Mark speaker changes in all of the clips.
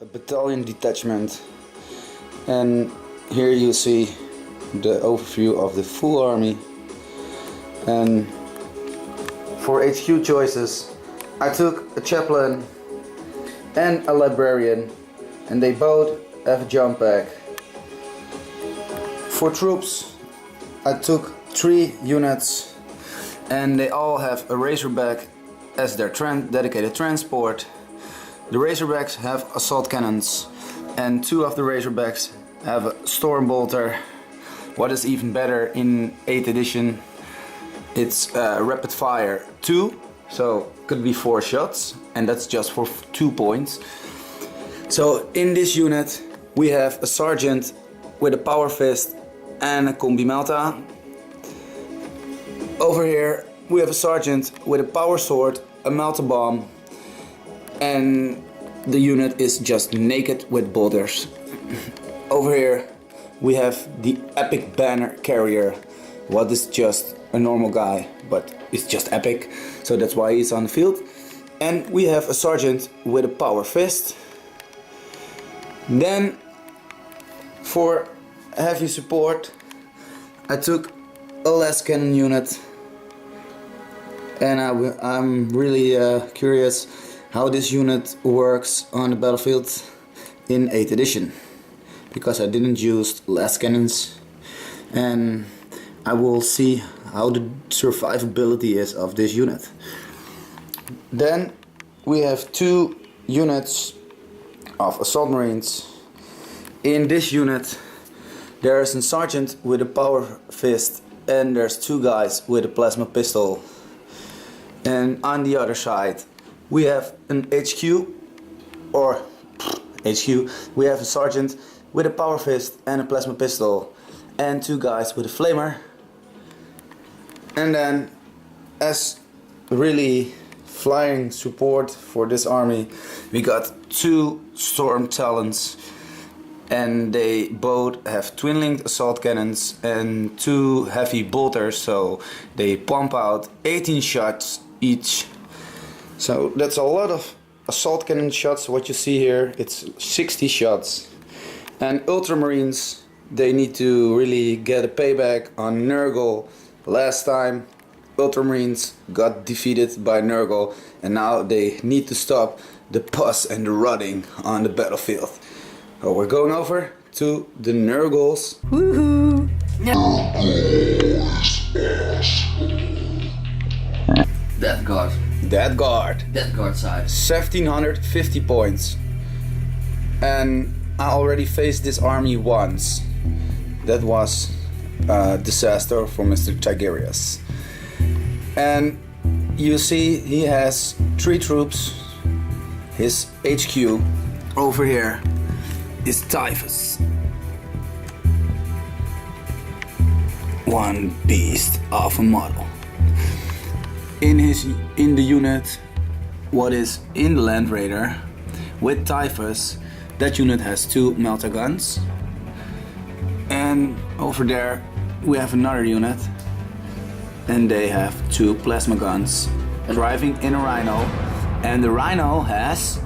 Speaker 1: a battalion detachment, and here you see the overview of the full army. And for HQ choices I took a chaplain and a librarian, and they both have a jump pack. For troops I took 3 units, and they all have a razorback as their dedicated transport. The razorbacks have assault cannons, and 2 of the razorbacks have a storm bolter. What is even better, in 8th edition it's rapid fire 2, so could be 4 shots, and that's just for 2 points. So in this unit we have a sergeant with a power fist and a combi melta. Over here we have a sergeant with a power sword, a melta bomb, and the unit is just naked with bolters. Over here we have the epic banner carrier. What is just a normal guy, but it's just epic, so that's why he's on the field. And we have a sergeant with a power fist. Then for heavy support I took a las cannon unit, and I'm really curious how this unit works on the battlefield in 8th edition, because I didn't use las cannons, and I will see how the survivability is of this unit. Then we have 2 units of assault marines. In this unit there is a sergeant with a power fist, and there's 2 guys with a plasma pistol. And on the other side we have an HQ, we have a sergeant with a power fist and a plasma pistol, and 2 guys with a flamer. And then, as really flying support for this army, we got 2 storm talons, and they both have twin-linked assault cannons and 2 heavy bolters, so they pump out 18 shots each. So that's a lot of assault cannon shots. What you see here, it's 60 shots. And Ultramarines, they need to really get a payback on Nurgle. Last time Ultramarines got defeated by Nurgle, and now they need to stop the pus and the rotting on the battlefield. So we're going over to the Nurgles. Woohoo!
Speaker 2: Death Guard.
Speaker 1: Death Guard.
Speaker 2: Death Guard side.
Speaker 1: 1750 points. And I already faced this army once. That was a disaster for Mr. Tigerius. And you see he has 3 troops. His HQ over here is Typhus. One beast of a model. In the unit, what is in the Land Raider with Typhus, that unit has 2 melta guns. And over there we have another unit, and they have 2 plasma guns driving in a rhino, and the rhino has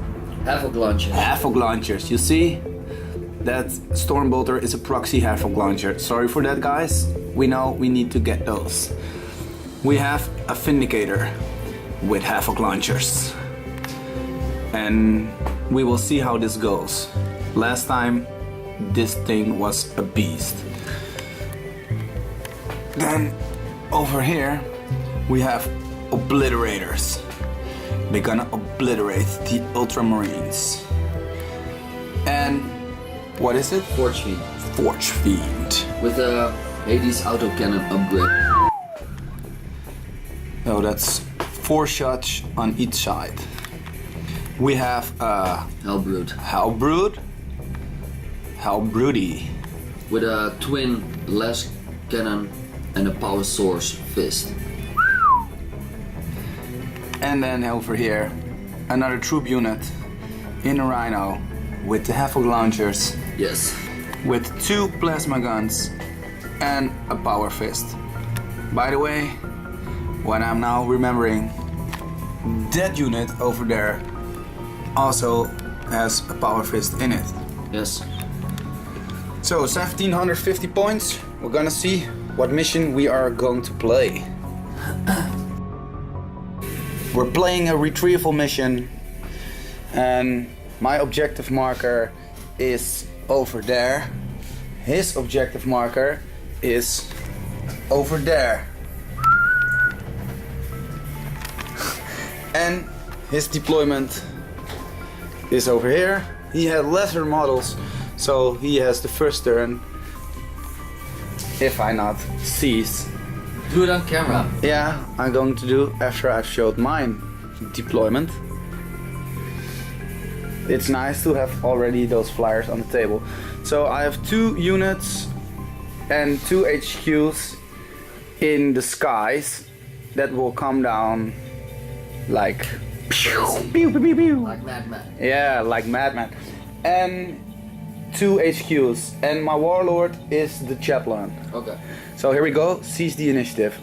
Speaker 2: Havoc launchers.
Speaker 1: Havoc launchers. You see, that storm bolter is a proxy Havoc launcher. Sorry for that, guys. We know we need to get those. We have a Vindicator with Havoc launchers, and we will see how this goes. Last time this thing was a beast. Then over here we have Obliterators. They're gonna obliterate the Ultramarines. And what is it?
Speaker 2: Forge Fiend.
Speaker 1: Forge Fiend.
Speaker 2: With a Hades autocannon upgrade.
Speaker 1: So that's 4 shots on each side. We have Hellbrood. Hellbroody.
Speaker 2: With a twin las cannon and a power source fist.
Speaker 1: And then over here, another troop unit in a rhino with the Havoc launchers.
Speaker 2: Yes.
Speaker 1: With 2 plasma guns and a power fist. By the way, what I'm now remembering, that unit over there also has a power fist in it.
Speaker 2: Yes.
Speaker 1: So 1750 points. We're gonna see what mission we are going to play. We're playing a retrieval mission, and my objective marker is over there. His objective marker is over there. And his deployment is over here. He had lesser models, so he has the first turn. If I not seize.
Speaker 2: Do it on camera.
Speaker 1: Yeah, I'm going to do after I've showed mine deployment. It's nice to have already those flyers on the table. So I have 2 units and 2 HQs in the skies that will come down like pew, pew, pew, pew.
Speaker 2: Like madman.
Speaker 1: Yeah, like madman. And 2 HQs, and my warlord is the chaplain.
Speaker 2: Okay.
Speaker 1: So here we go, seize the initiative.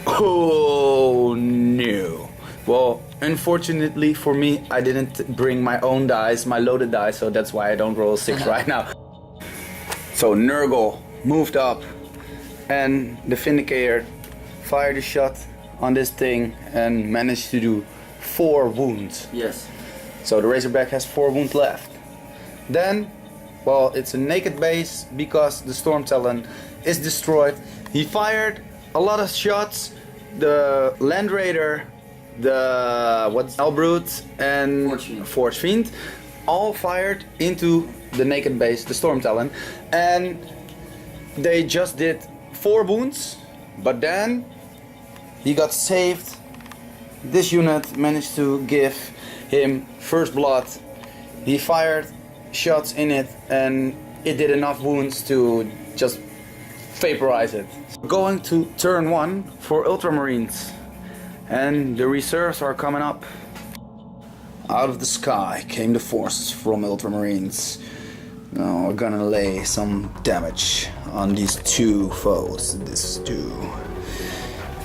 Speaker 1: Oh no. Well, unfortunately for me, I didn't bring my own dice, my loaded dice, so that's why I don't roll a 6 right now. So Nurgle moved up, and the Vindicator fired a shot on this thing and managed to do 4 wounds.
Speaker 2: Yes.
Speaker 1: So the Razorback has 4 wounds left. Then, well, it's a naked base because the Storm Talon is destroyed. He fired a lot of shots. The Land Raider, the Hellbrute and Forge Fiend all fired into the naked base, the Storm Talon, and they just did 4 wounds. But then he got saved. This unit managed to give him first blood. He fired shots in it and it did enough wounds to just vaporize it. Going to turn 1 for Ultramarines, and the reserves are coming up. Out of the sky came the forces from Ultramarines. Now we're gonna lay some damage on these 2 foes, this 2.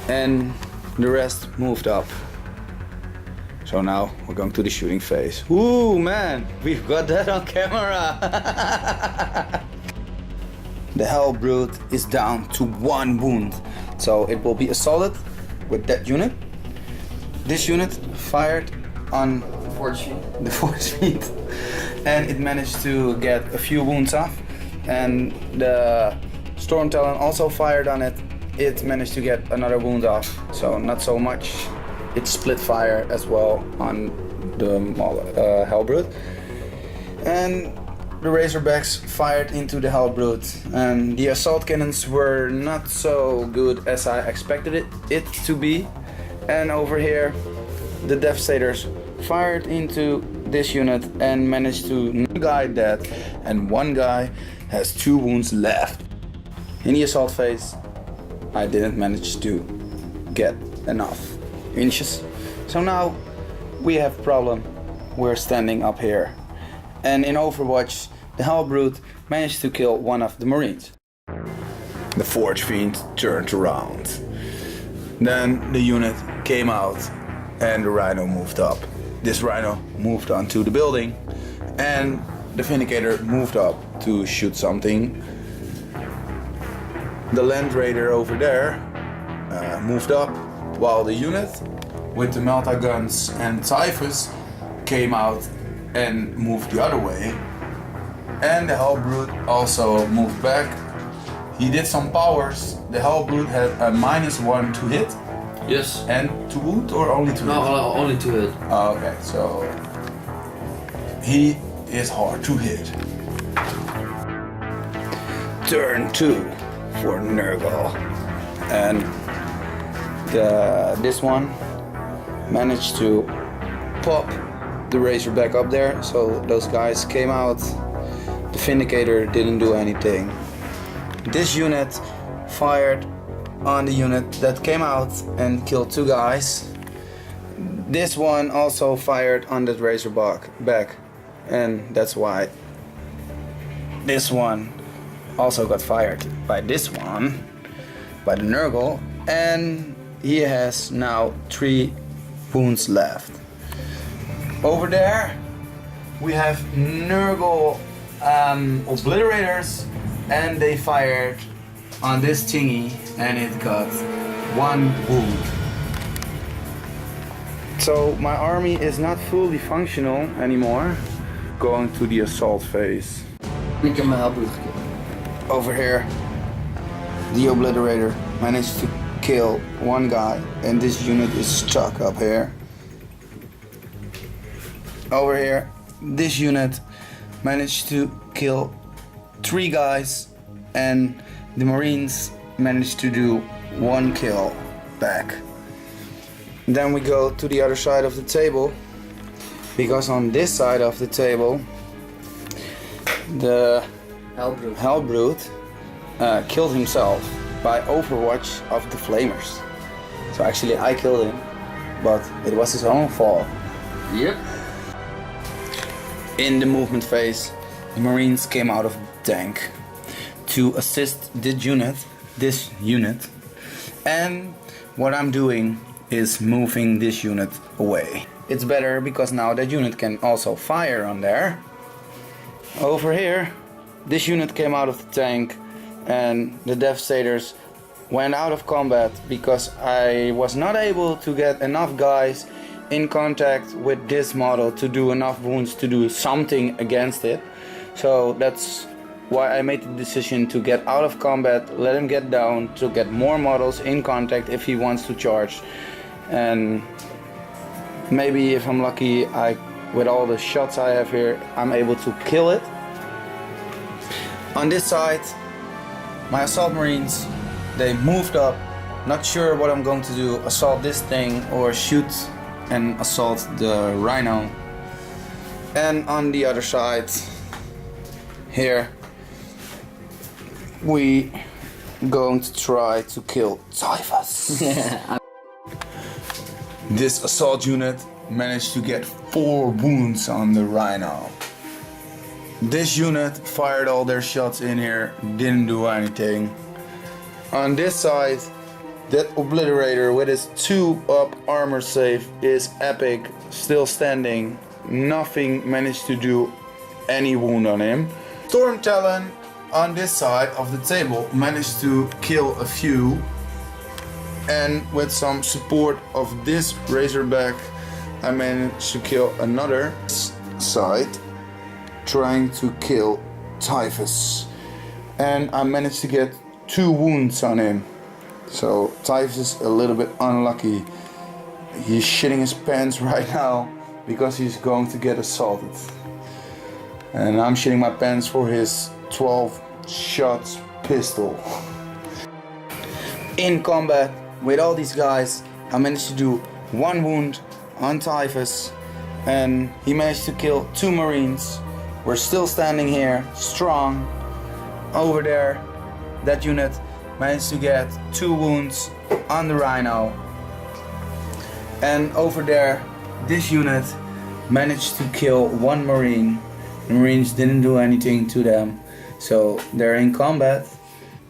Speaker 1: And the rest moved up. So now we're going to the shooting phase. Ooh man, we've got that on camera. The Hellbrute is down to 1 wound. So it will be a solid with that unit. This unit fired on
Speaker 2: The Forge Fiend.
Speaker 1: The Forge Fiend. And it managed to get a few wounds off. And the Storm Talon also fired on it. It managed to get another wound off. So not so much. It split fire as well on the Hellbrute. And the Razorbacks fired into the Hellbrute. And the assault cannons were not so good as I expected it to be. And over here, the Devastators fired into this unit and managed to knock one guy dead. And 1 guy has 2 wounds left. In the assault phase, I didn't manage to get enough inches. So now we have a problem. We're standing up here. And in Overwatch, the Hellbrute managed to kill 1 of the Marines. The Forge Fiend turned around. Then the unit came out and the Rhino moved up. This Rhino moved onto the building and the Vindicator moved up to shoot something. The Land Raider over there moved up, while the unit with the Melta guns and Typhus came out and moved the other way. And the Hellbrute also moved back. He did some powers. The Hellbrute had a -1 to hit.
Speaker 2: Yes.
Speaker 1: And to wound or only to hit?
Speaker 2: No, only to hit.
Speaker 1: Oh, okay, so he is hard to hit. Turn 2 for Nurgle. And this one managed to pop the Razorback up there, so those guys came out. The Vindicator didn't do anything. This unit fired on the unit that came out and killed 2 guys. This one also fired on that Razorback back, and that's why this one also got fired by this one, by the Nurgle, and he has now 3 wounds left. Over there we have Nurgle obliterators, and they fired on this thingy and it got 1 wound. So my army is not fully functional anymore. Going to the assault phase.
Speaker 2: Ik heb mijn helpbroek gekild.
Speaker 1: Over here, the obliterator managed to kill 1 guy, and this unit is stuck up here. Over here, this unit managed to kill 3 guys, and the Marines managed to do 1 kill back. Then we go to the other side of the table, because on this side of the table the Hellbrute killed himself by overwatch of the Flamers. So actually I killed him, but it was his own fault.
Speaker 2: Yep.
Speaker 1: In the movement phase, the Marines came out of the tank to assist this unit, and what I'm doing is moving this unit away. It's better because now that unit can also fire on there. Over here, this unit came out of the tank and the Devastators went out of combat because I was not able to get enough guys in contact with this model to do enough wounds to do something against it. So that's why I made the decision to get out of combat, let him get down, to get more models in contact if he wants to charge. And maybe if I'm lucky, with all the shots I have here, I'm able to kill it. On this side, my assault marines, they moved up, not sure what I'm going to do, assault this thing or shoot and assault the rhino. And on the other side, here, we going to try to kill Typhus. This assault unit managed to get 4 wounds on the rhino. This unit fired all their shots in here, didn't do anything. On this side, that obliterator with his 2-up armor save is epic, still standing. Nothing managed to do any wound on him. Storm Talon on this side of the table managed to kill a few, and with some support of this Razorback I managed to kill another side, trying to kill Typhus, and I managed to get 2 wounds on him. So Typhus is a little bit unlucky. He's shitting his pants right now because he's going to get assaulted, and I'm shitting my pants for his 12 shots pistol. In combat with all these guys, I managed to do 1 wound on Typhus, and he managed to kill 2 Marines. We're still standing here, strong. Over there, that unit managed to get 2 wounds on the rhino. And over there, this unit managed to kill 1 Marine. The Marines didn't do anything to them, so they're in combat.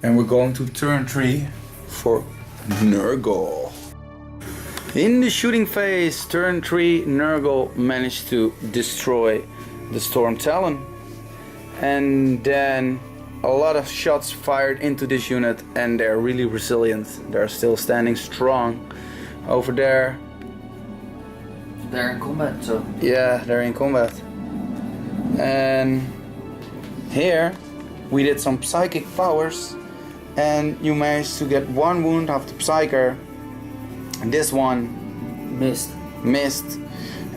Speaker 1: And we're going to turn 3 for Nurgle. In the shooting phase, turn 3, Nurgle managed to destroy the Storm Talon. And then a lot of shots fired into this unit, and they're really resilient. They're still standing strong. Over there.
Speaker 2: They're in combat, so.
Speaker 1: Yeah, they're in combat. And here we did some psychic powers, and you managed to get 1 wound of the Psyker. This one missed,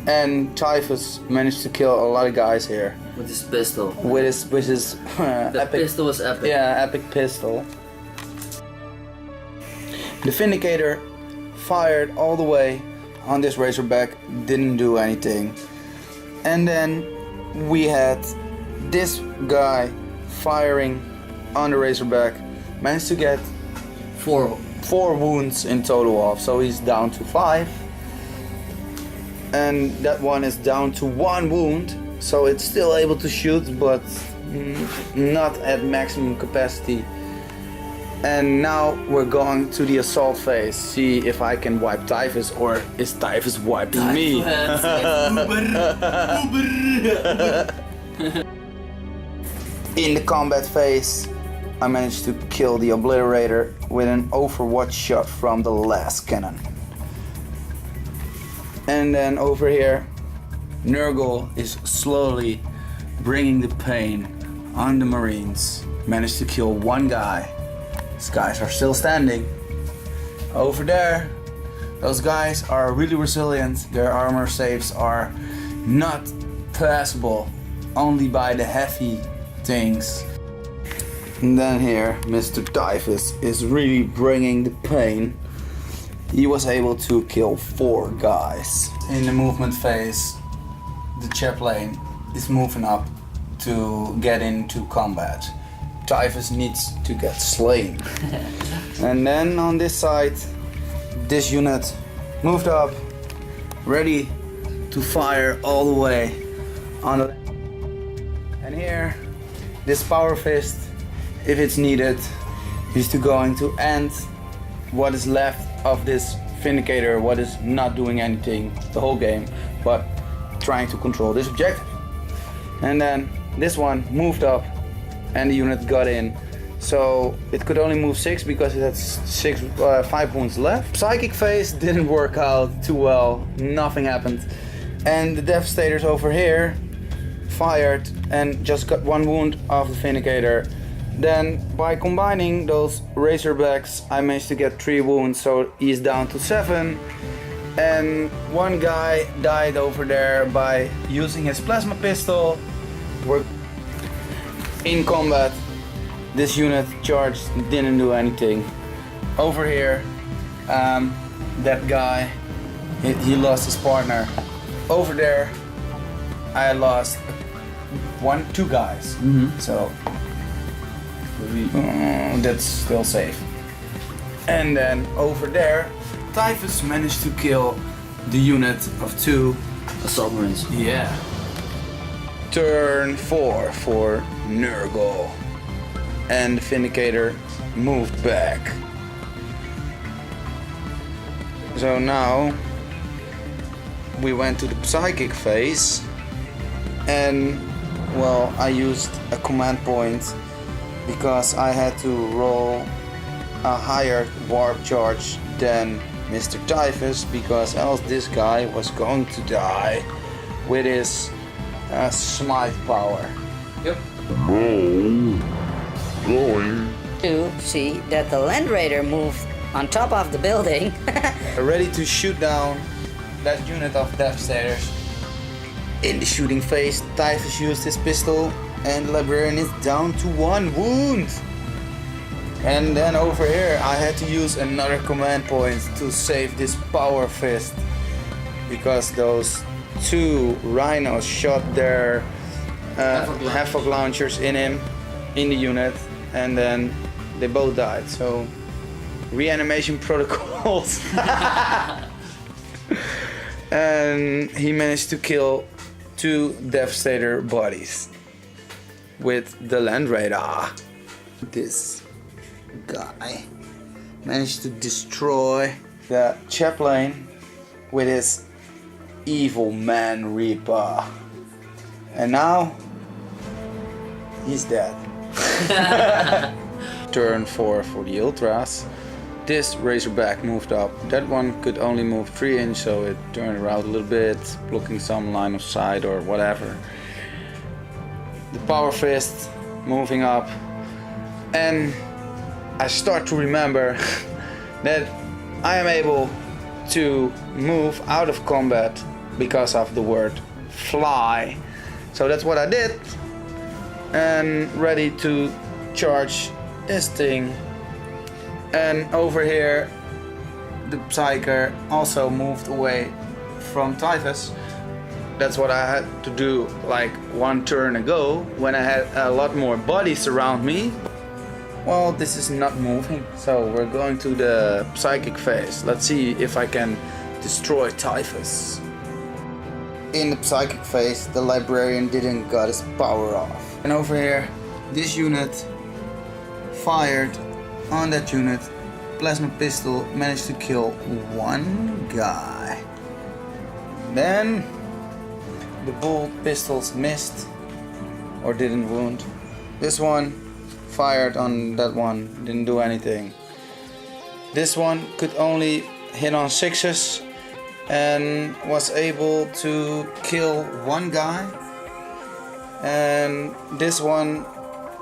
Speaker 1: and Typhus managed to kill a lot of guys here.
Speaker 2: With his pistol.
Speaker 1: With his
Speaker 2: the
Speaker 1: epic,
Speaker 2: pistol was epic.
Speaker 1: Yeah, epic pistol. The Vindicator fired all the way on this Razorback, didn't do anything. And then we had this guy firing on the Razorback, managed to get 4 wounds in total off, so he's down to 5. And that one is down to 1 wound, so it's still able to shoot, but not at maximum capacity. And now we're going to the assault phase. See if I can wipe Typhus, or is Typhus wiping me? In the combat phase, I managed to kill the Obliterator with an Overwatch shot from the last cannon. And then over here, Nurgle is slowly bringing the pain on the Marines. Managed to kill one guy. These guys are still standing. Over there, those guys are really resilient. Their armor saves are not passable, only by the heavy things. And then here, Mr. Typhus is really bringing the pain. He was able to kill 4 guys. In the movement phase, the chaplain is moving up to get into combat. Typhus needs to get slain. And then on this side, this unit moved up, ready to fire all the way on the. And here, this power fist, if it's needed, is going to end what is left of this Vindicator, what is not doing anything the whole game, but trying to control this objective. And then this one moved up and the unit got in. So it could only move 6 because it had 5 wounds left. Psychic phase didn't work out too well, nothing happened. And the Devastators over here fired and just got 1 wound off the Vindicator. Then by combining those Razorbacks, I managed to get 3 wounds, so he's down to 7. And 1 guy died over there by using his plasma pistol. We're in combat. This unit charged, didn't do anything. Over here, that guy, he lost his partner. Over there, I lost 2 guys. So that's still safe. And then over there, Typhus managed to kill the unit of 2
Speaker 2: Assault Marines.
Speaker 1: Yeah. Turn 4 for Nurgle. And the Vindicator moved back. So now we went to the psychic phase, and well, I used a command point because I had to roll a higher warp charge than Mr. Typhus, because else this guy was going to die with his smite power.
Speaker 2: Yep.
Speaker 3: To see that the Land Raider moved on top of the building.
Speaker 1: Ready to shoot down that unit of Devastators. In the shooting phase, Typhus used his pistol and the librarian is down to 1 wound. And then over here I had to use another command point to save this power fist, because those 2 rhinos shot their havoc launchers in him, in the unit, and then they both died. So reanimation protocols. And he managed to kill 2 Devastator bodies with the Land Raider. This guy managed to destroy the chaplain with his evil man Reaper. And now he's dead. Turn 4 for the Ultras. This Razorback moved up. That one could only move 3 inch, so it turned around a little bit, blocking some line of sight or whatever. The Power Fist moving up, and I start to remember that I am able to move out of combat because of the word fly. So that's what I did, and ready to charge this thing. And over here the Psyker also moved away from Typhus. That's what I had to do like 1 turn ago when I had a lot more bodies around me. Well, this is not moving, so we're going to the psychic phase. Let's see if I can destroy Typhus. In the psychic phase, the librarian didn't got his power off. And over here, this unit fired on that unit. Plasma pistol managed to kill one guy. Then the bolt pistols missed or didn't wound. This one fired on that one, didn't do anything. This one could only hit on 6s and was able to kill one guy. And this one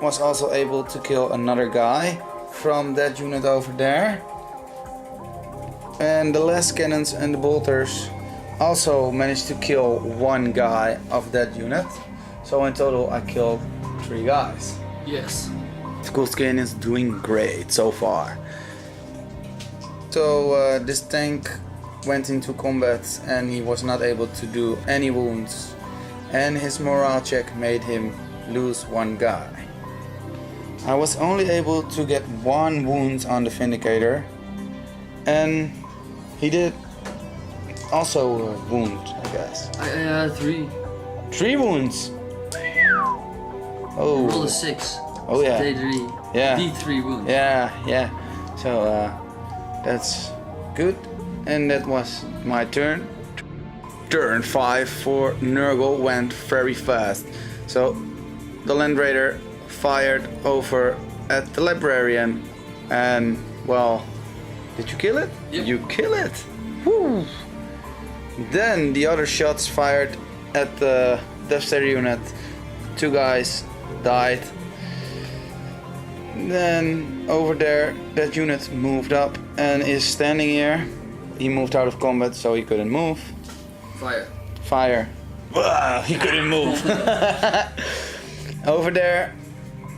Speaker 1: was also able to kill another guy from that unit over there. And the last cannons and the bolters also managed to kill one guy of that unit. So in total I killed 3 guys.
Speaker 2: Yes.
Speaker 1: Skull Skin is doing great so far. So this tank went into combat and he was not able to do any wounds. And his morale check made him lose one guy. I was only able to get 1 wound on the Vindicator. And he did also wound, I guess.
Speaker 2: I had 3.
Speaker 1: 3 wounds! Oh.
Speaker 2: Roll a 6.
Speaker 1: Oh yeah.
Speaker 2: D3.
Speaker 1: Yeah.
Speaker 2: D3 wound.
Speaker 1: Yeah. So that's good. And that was my turn. Turn 5 for Nurgle went very fast. So the Land Raider fired over at the librarian and well, did you kill it?
Speaker 2: Yep.
Speaker 1: You kill it! Woo! Then the other shots fired at the Devastator unit. 2 guys died. Then over there that unit moved up and is standing here. He moved out of combat so he couldn't move. Fire. Wow, he couldn't move. Over there,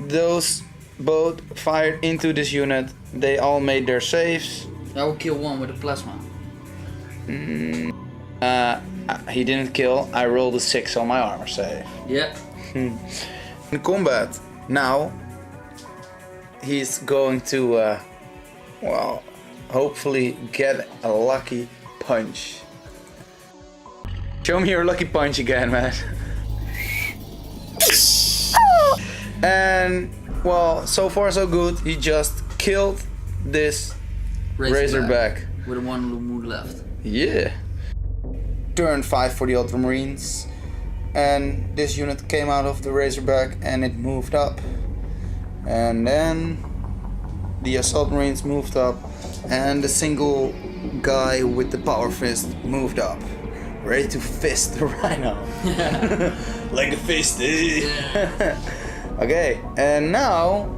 Speaker 1: those both fired into this unit. They all made their saves.
Speaker 2: I will kill 1 with a plasma.
Speaker 1: He didn't kill. I rolled a 6 on my armor save.
Speaker 2: Yeah.
Speaker 1: In combat, now he's going to, well, hopefully get a lucky punch. Show me your lucky punch again, man. And well, so far so good. He just killed this Razorback.
Speaker 2: With a 1 wound left.
Speaker 1: Yeah. Turn 5 for the Ultramarines. And this unit came out of the Razorback and it moved up. And then the Assault Marines moved up. And the single guy with the Power Fist moved up. Ready to fist the Rhino. Like a fist, eh?
Speaker 2: Yeah.
Speaker 1: Okay, and now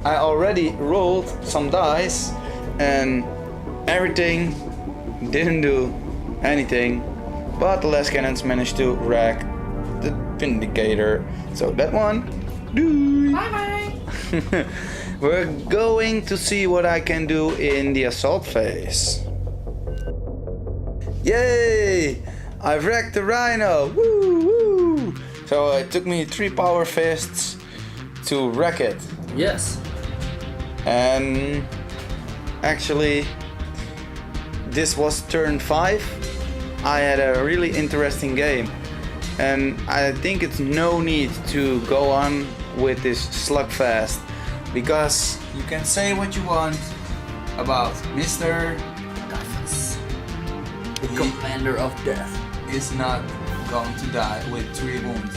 Speaker 1: I already rolled some dice and everything didn't do anything, but the last cannons managed to wreck the Vindicator. So that one, bye bye. We're going to see what I can do in the assault phase. Yay! I've wrecked the Rhino! Woo woo! So it took me 3 power fists to wreck it.
Speaker 2: Yes.
Speaker 1: And actually, this was turn 5. I had a really interesting game. And I think it's no need to go on with this slugfest. Because you can say what you want about Mr.
Speaker 2: Typhus. The commander of death.
Speaker 1: Is not going to die with 3 wounds.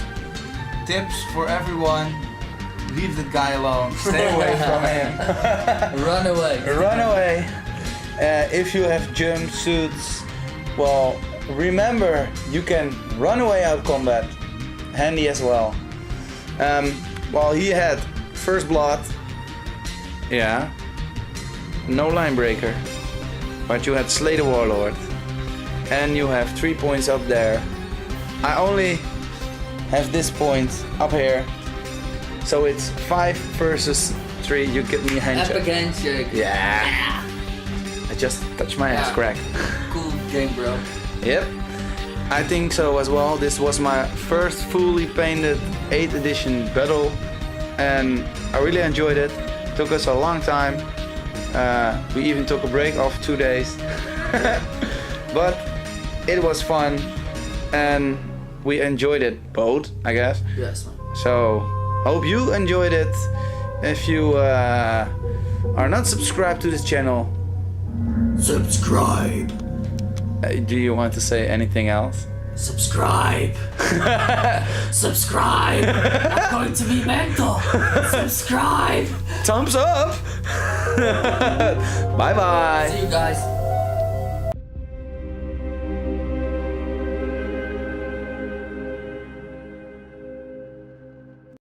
Speaker 1: Tips for everyone: leave the guy alone. Stay away from him.
Speaker 2: Run away.
Speaker 1: Run away. If you have jumpsuits, well, remember you can run away out of combat. Handy as well. Well, he had first blood. Yeah. No line breaker. But you had Slay the Warlord. And you have 3 points up there. I only have this point up here. So it's 5 versus 3. You get me a handshake.
Speaker 2: Epic handshake.
Speaker 1: Yeah. I just touched my ass crack.
Speaker 2: Cool game, bro.
Speaker 1: Yep. I think so as well. This was my first fully painted 8th edition battle. And I really enjoyed it. Took us a long time. We even took a break of 2 days. But it was fun and we enjoyed it both, I guess.
Speaker 2: Yes, man.
Speaker 1: So hope you enjoyed it. If you are not subscribed to this channel,
Speaker 2: Subscribe.
Speaker 1: do you want to say anything else?
Speaker 2: Subscribe. Subscribe. I'm going to be mental. Subscribe.
Speaker 1: Thumbs up. Bye bye.
Speaker 2: See you guys.